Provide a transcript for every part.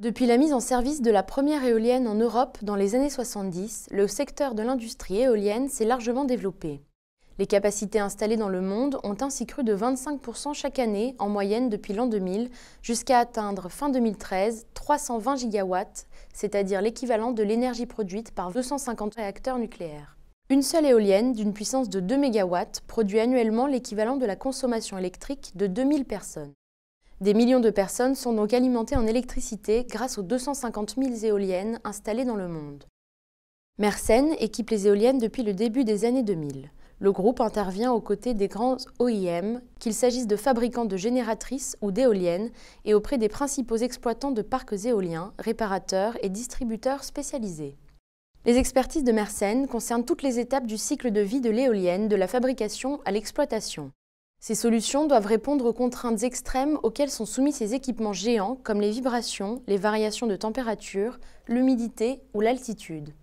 Depuis la mise en service de la première éolienne en Europe dans les années 70, le secteur de l'industrie éolienne s'est largement développé. Les capacités installées dans le monde ont ainsi cru de 25% chaque année en moyenne depuis l'an 2000, jusqu'à atteindre fin 2013 320 gigawatts, c'est-à-dire l'équivalent de l'énergie produite par 250 réacteurs nucléaires. Une seule éolienne d'une puissance de 2 mégawatts produit annuellement l'équivalent de la consommation électrique de 2000 personnes. Des millions de personnes sont donc alimentées en électricité grâce aux 250 000 éoliennes installées dans le monde. Mersen équipe les éoliennes depuis le début des années 2000. Le groupe intervient aux côtés des grands OEM, qu'il s'agisse de fabricants de génératrices ou d'éoliennes, et auprès des principaux exploitants de parcs éoliens, réparateurs et distributeurs spécialisés. Les expertises de Mersen concernent toutes les étapes du cycle de vie de l'éolienne, de la fabrication à l'exploitation. Ces solutions doivent répondre aux contraintes extrêmes auxquelles sont soumis ces équipements géants, comme les vibrations, les variations de température, l'humidité ou l'altitude.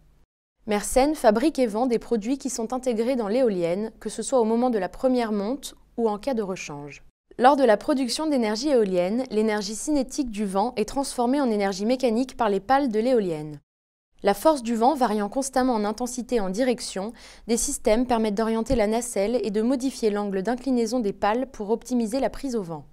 Mersen fabrique et vend des produits qui sont intégrés dans l'éolienne, que ce soit au moment de la première monte ou en cas de rechange. Lors de la production d'énergie éolienne, l'énergie cinétique du vent est transformée en énergie mécanique par les pales de l'éolienne. La force du vent variant constamment en intensité et en direction, des systèmes permettent d'orienter la nacelle et de modifier l'angle d'inclinaison des pales pour optimiser la prise au vent.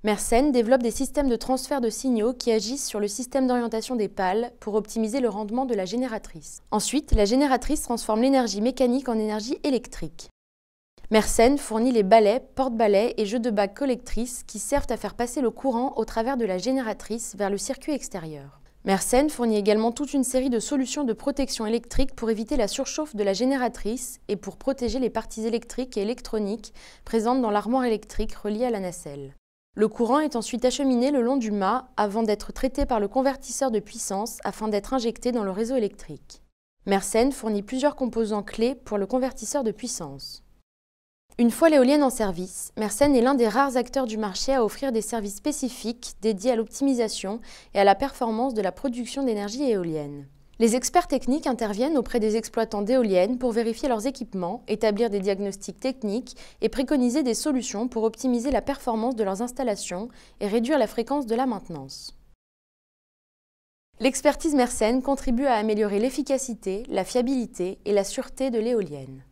Mersen développe des systèmes de transfert de signaux qui agissent sur le système d'orientation des pales pour optimiser le rendement de la génératrice. Ensuite, la génératrice transforme l'énergie mécanique en énergie électrique. Mersen fournit les balais, porte-balais et jeux de bagues collectrices qui servent à faire passer le courant au travers de la génératrice vers le circuit extérieur. Mersen fournit également toute une série de solutions de protection électrique pour éviter la surchauffe de la génératrice et pour protéger les parties électriques et électroniques présentes dans l'armoire électrique reliée à la nacelle. Le courant est ensuite acheminé le long du mât avant d'être traité par le convertisseur de puissance afin d'être injecté dans le réseau électrique. Mersen fournit plusieurs composants clés pour le convertisseur de puissance. Une fois l'éolienne en service, Mersen est l'un des rares acteurs du marché à offrir des services spécifiques dédiés à l'optimisation et à la performance de la production d'énergie éolienne. Les experts techniques interviennent auprès des exploitants d'éoliennes pour vérifier leurs équipements, établir des diagnostics techniques et préconiser des solutions pour optimiser la performance de leurs installations et réduire la fréquence de la maintenance. L'expertise Mersen contribue à améliorer l'efficacité, la fiabilité et la sûreté de l'éolienne.